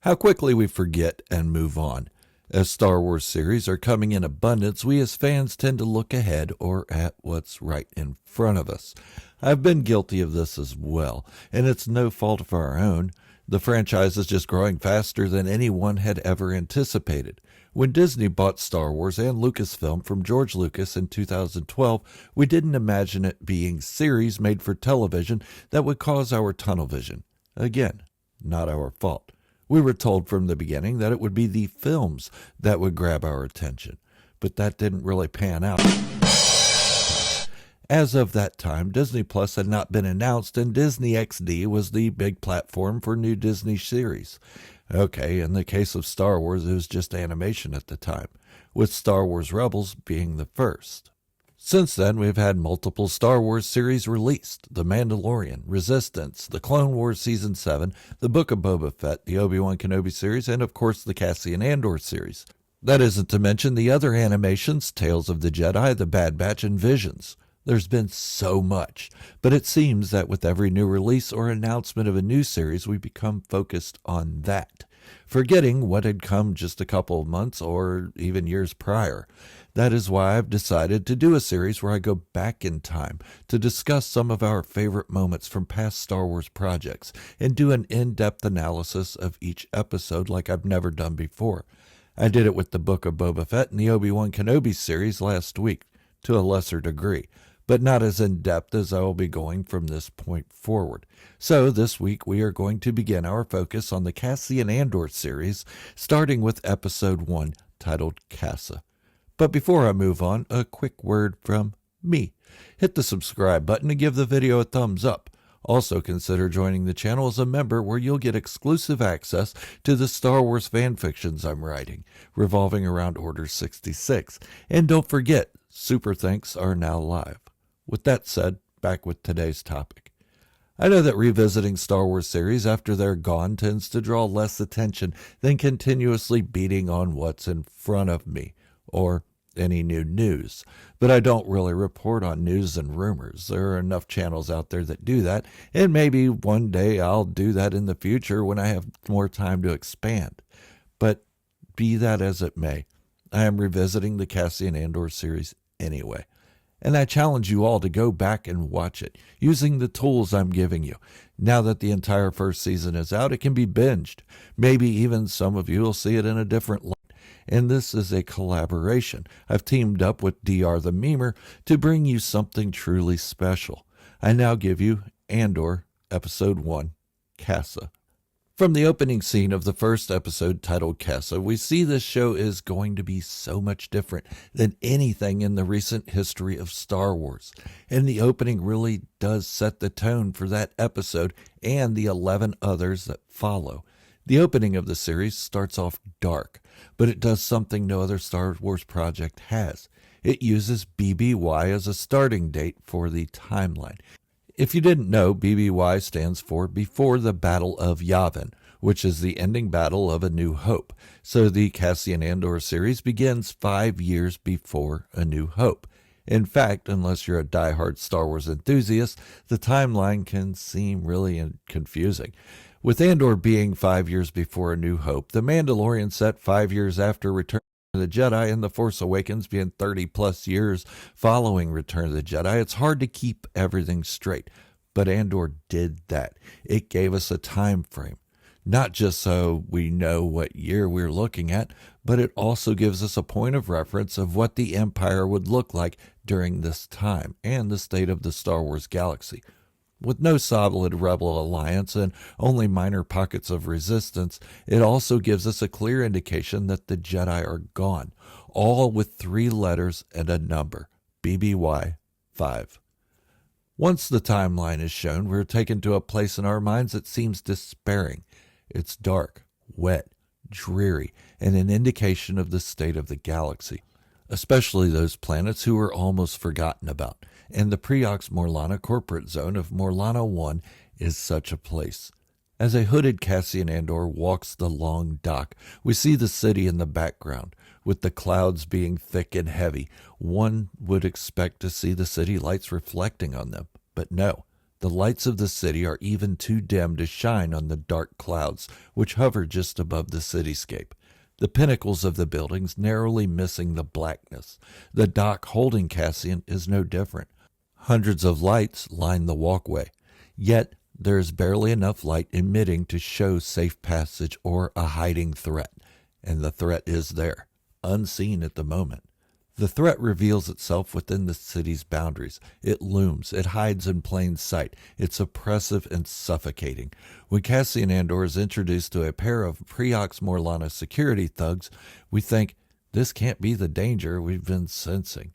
How quickly we forget and move on. As Star Wars series are coming in abundance, we as fans tend to look ahead or at what's right in front of us. I've been guilty of this as well, and it's no fault of our own. The franchise is just growing faster than anyone had ever anticipated. When Disney bought Star Wars and Lucasfilm from George Lucas in 2012, we didn't imagine it being series made for television that would cause our tunnel vision. Again, not our fault. We were told from the beginning that it would be the films that would grab our attention, but that didn't really pan out. As of that time, Disney Plus had not been announced, and Disney XD was the big platform for new Disney series. Okay, in the case of Star Wars, it was just animation at the time, with Star Wars Rebels being the first. Since then, we've had multiple Star Wars series released: The Mandalorian, Resistance, The Clone Wars Season 7, The Book of Boba Fett, the Obi-Wan Kenobi series, and of course the Cassian Andor series. That isn't to mention the other animations, Tales of the Jedi, The Bad Batch, and Visions. There's been so much, but it seems that with every new release or announcement of a new series, we become focused on that, forgetting what had come just a couple of months or even years prior. That is why I've decided to do a series where I go back in time to discuss some of our favorite moments from past Star Wars projects and do an in-depth analysis of each episode like I've never done before. I did it with the Book of Boba Fett and the Obi-Wan Kenobi series last week, to a lesser degree, but not as in-depth as I will be going from this point forward. So this week we are going to begin our focus on the Cassian Andor series, starting with episode 1, titled Casa. But before I move on, a quick word from me. Hit the subscribe button and give the video a thumbs up. Also consider joining the channel as a member, where you'll get exclusive access to the Star Wars fanfictions I'm writing, revolving around Order 66. And don't forget, Super Thanks are now live. With that said, back with today's topic. I know that revisiting Star Wars series after they're gone tends to draw less attention than continuously beating on what's in front of me, or any new news. But I don't really report on news and rumors. There are enough channels out there that do that, and maybe one day I'll do that in the future when I have more time to expand. But be that as it may, I am revisiting the Cassian Andor series anyway. And I challenge you all to go back and watch it, using the tools I'm giving you. Now that the entire first season is out, it can be binged. Maybe even some of you will see it in a different light. And this is a collaboration. I've teamed up with DR the Memer to bring you something truly special. I now give you Andor, Episode 1, Casa. From the opening scene of the first episode titled Casa, we see this show is going to be so much different than anything in the recent history of Star Wars. And the opening really does set the tone for that episode and the 11 others that follow. The opening of the series starts off dark, but it does something no other Star Wars project has. It uses BBY as a starting date for the timeline. If you didn't know, BBY stands for Before the Battle of Yavin, which is the ending battle of A New Hope. So the Cassian Andor series begins 5 years before A New Hope. In fact, unless you're a diehard Star Wars enthusiast, the timeline can seem really confusing. With Andor being 5 years before A New Hope, The Mandalorian set 5 years after Return of the Jedi, and The Force Awakens being 30 plus years following Return of the Jedi, it's hard to keep everything straight. But Andor did that. It gave us a time frame. Not just so we know what year we're looking at, but it also gives us a point of reference of what the Empire would look like during this time and the state of the Star Wars galaxy. With no solid rebel alliance and only minor pockets of resistance, it also gives us a clear indication that the Jedi are gone, all with 3 letters and a number, BBY 5. Once the timeline is shown, we're taken to a place in our minds that seems despairing. It's dark, wet, dreary, and an indication of the state of the galaxy, especially those planets who were almost forgotten about. And the Preox Morlana corporate zone of Morlana 1 is such a place. As a hooded Cassian Andor walks the long dock, we see the city in the background. With the clouds being thick and heavy, one would expect to see the city lights reflecting on them. But no, The lights of the city are even too dim to shine on the dark clouds which hover just above the cityscape. The pinnacles of the buildings narrowly missing the blackness. The dock holding Cassian is no different. Hundreds of lights line the walkway, yet there is barely enough light emitting to show safe passage or a hiding threat, and the threat is there, unseen at the moment. The threat reveals itself within the city's boundaries. It looms, it hides in plain sight. It's oppressive and suffocating. When Cassian Andor is introduced to a pair of Preox Morlana security thugs, we think, this can't be the danger we've been sensing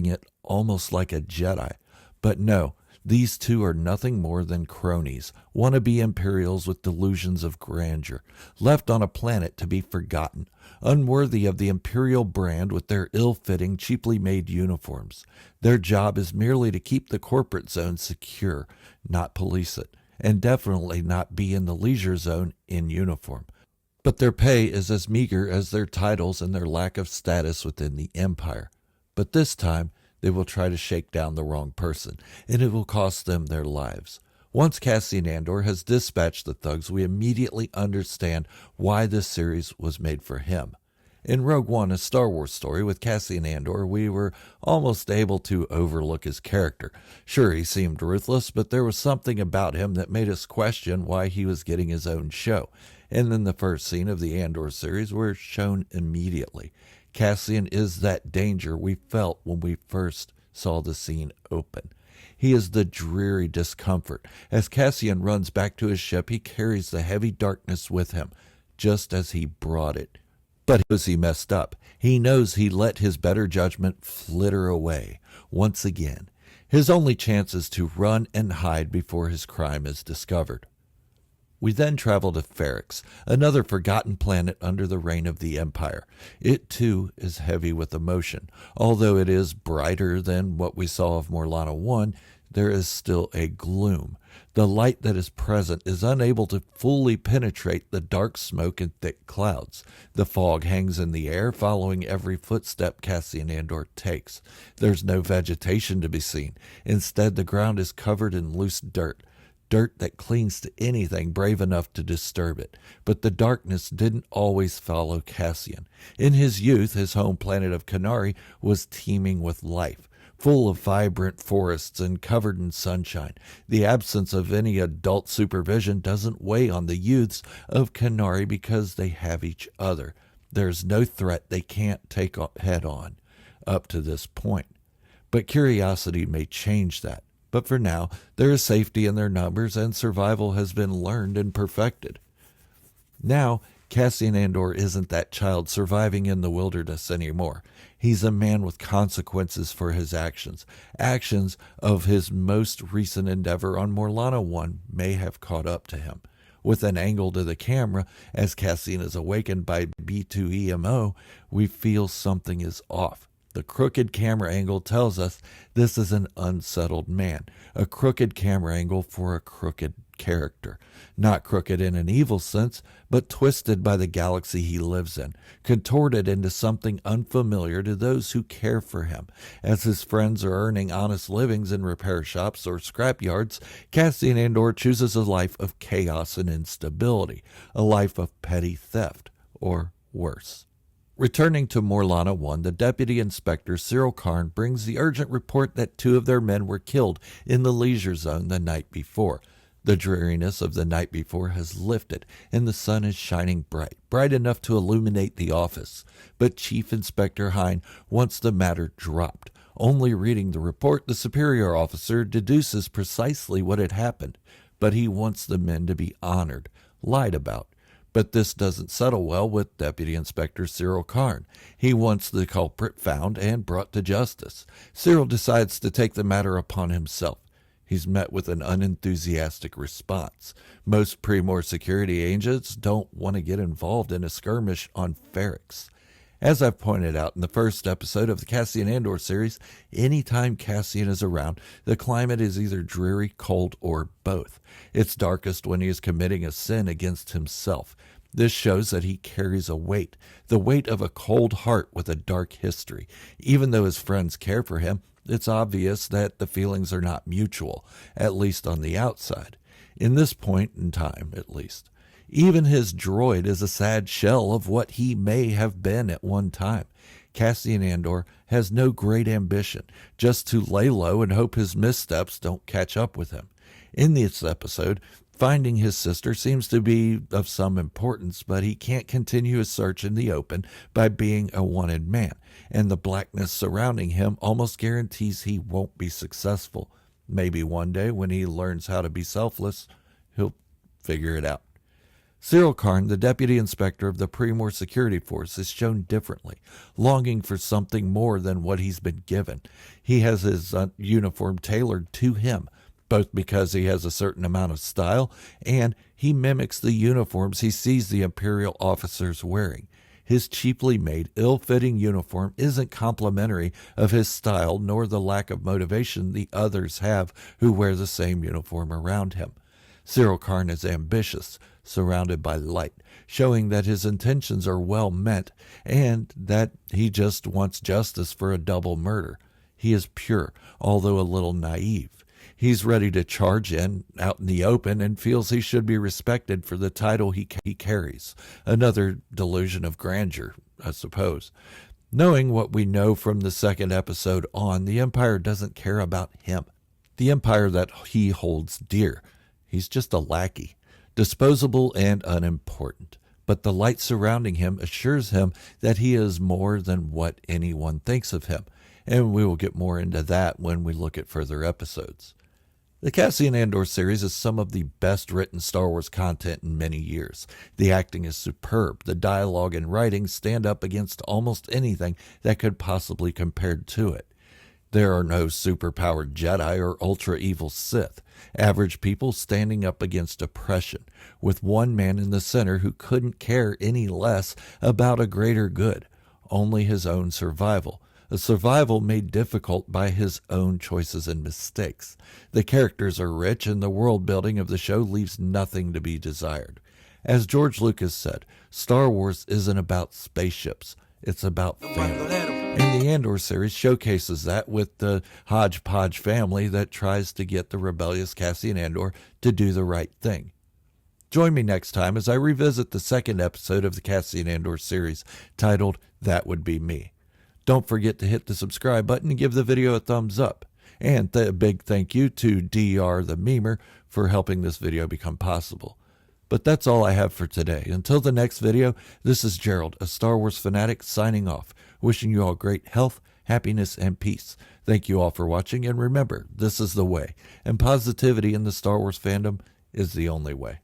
it almost like a Jedi. But no, these two are nothing more than cronies, wannabe Imperials with delusions of grandeur, left on a planet to be forgotten, unworthy of the Imperial brand with their ill-fitting, cheaply made uniforms. Their job is merely to keep the corporate zone secure, not police it, and definitely not be in the leisure zone in uniform. But their pay is as meager as their titles and their lack of status within the Empire. But this time, they will try to shake down the wrong person, and it will cost them their lives. Once Cassian Andor has dispatched the thugs, we immediately understand why this series was made for him. In Rogue One, a Star Wars story with Cassian Andor, we were almost able to overlook his character. Sure, he seemed ruthless, but there was something about him that made us question why he was getting his own show. And in the first scene of the Andor series, we're shown immediately. Cassian is that danger we felt when we first saw the scene open. He is the dreary discomfort. As Cassian runs back to his ship, he carries the heavy darkness with him, just as he brought it. But as he messed up, he knows he let his better judgment flitter away once again. His only chance is to run and hide before his crime is discovered. We then travel to Ferrix, another forgotten planet under the reign of the Empire. It, too, is heavy with emotion. Although it is brighter than what we saw of Morlana 1, there is still a gloom. The light that is present is unable to fully penetrate the dark smoke and thick clouds. The fog hangs in the air, following every footstep Cassian Andor takes. There's no vegetation to be seen. Instead, the ground is covered in loose dirt that clings to anything brave enough to disturb it. But the darkness didn't always follow Cassian. In his youth, his home planet of Kenari was teeming with life, full of vibrant forests and covered in sunshine. The absence of any adult supervision doesn't weigh on the youths of Kenari because they have each other. There's no threat they can't take head on up to this point. But curiosity may change that. But for now, there is safety in their numbers, and survival has been learned and perfected. Now, Cassian Andor isn't that child surviving in the wilderness anymore. He's a man with consequences for his actions. Actions of his most recent endeavor on Morlana 1 may have caught up to him. With an angle to the camera, as Cassian is awakened by B2EMO, we feel something is off. The crooked camera angle tells us this is an unsettled man, a crooked camera angle for a crooked character. Not crooked in an evil sense, but twisted by the galaxy he lives in, contorted into something unfamiliar to those who care for him. As his friends are earning honest livings in repair shops or scrap yards, Cassian Andor chooses a life of chaos and instability, a life of petty theft, or worse. Returning to Morlana 1, the Deputy Inspector Cyril Karn brings the urgent report that 2 of their men were killed in the leisure zone the night before. The dreariness of the night before has lifted, and the sun is shining bright enough to illuminate the office. But Chief Inspector Hine wants the matter dropped. Only reading the report, the superior officer deduces precisely what had happened, but he wants the men to be honored, lied about. But this doesn't settle well with Deputy Inspector Cyril Karn. He wants the culprit found and brought to justice. Cyril decides to take the matter upon himself. He's met with an unenthusiastic response. Most Primor security agents don't want to get involved in a skirmish on Ferrix. As I've pointed out in the first episode of the Cassian Andor series, anytime Cassian is around, the climate is either dreary, cold, or both. It's darkest when he is committing a sin against himself. This shows that he carries a weight, the weight of a cold heart with a dark history. Even though his friends care for him, it's obvious that the feelings are not mutual, at least on the outside. In this point in time, at least. Even his droid is a sad shell of what he may have been at one time. Cassian Andor has no great ambition, just to lay low and hope his missteps don't catch up with him. In this episode, finding his sister seems to be of some importance, but he can't continue his search in the open by being a wanted man, and the blackness surrounding him almost guarantees he won't be successful. Maybe one day, when he learns how to be selfless, he'll figure it out. Cyril Karn, the deputy inspector of the Pre-War Security Force, is shown differently, longing for something more than what he's been given. He has his uniform tailored to him, both because he has a certain amount of style and he mimics the uniforms he sees the Imperial officers wearing. His cheaply made, ill-fitting uniform isn't complimentary of his style nor the lack of motivation the others have who wear the same uniform around him. Cyril Karn is ambitious, surrounded by light, showing that his intentions are well meant and that he just wants justice for a double murder. He is pure, although a little naive. He's ready to charge in, out in the open, and feels he should be respected for the title he carries. Another delusion of grandeur, I suppose. Knowing what we know from the second episode on, the Empire doesn't care about him. The Empire that he holds dear. He's just a lackey, disposable and unimportant. But the light surrounding him assures him that he is more than what anyone thinks of him. And we will get more into that when we look at further episodes. The Cassian Andor series is some of the best written Star Wars content in many years. The acting is superb. The dialogue and writing stand up against almost anything that could possibly compare to it. There are no superpowered Jedi or ultra-evil Sith. Average people standing up against oppression, with one man in the center who couldn't care any less about a greater good, only his own survival. A survival made difficult by his own choices and mistakes. The characters are rich, and the world building of the show leaves nothing to be desired. As George Lucas said, Star Wars isn't about spaceships, it's about family. And the Andor series showcases that with the hodgepodge family that tries to get the rebellious Cassian Andor to do the right thing. Join me next time as I revisit the second episode of the Cassian Andor series, titled That Would Be Me. Don't forget to hit the subscribe button and give the video a thumbs up. And a big thank you to DR the Memer for helping this video become possible. But that's all I have for today. Until the next video, this is Gerald, a Star Wars fanatic, signing off. Wishing you all great health, happiness, and peace. Thank you all for watching, and remember, this is the way. And positivity in the Star Wars fandom is the only way.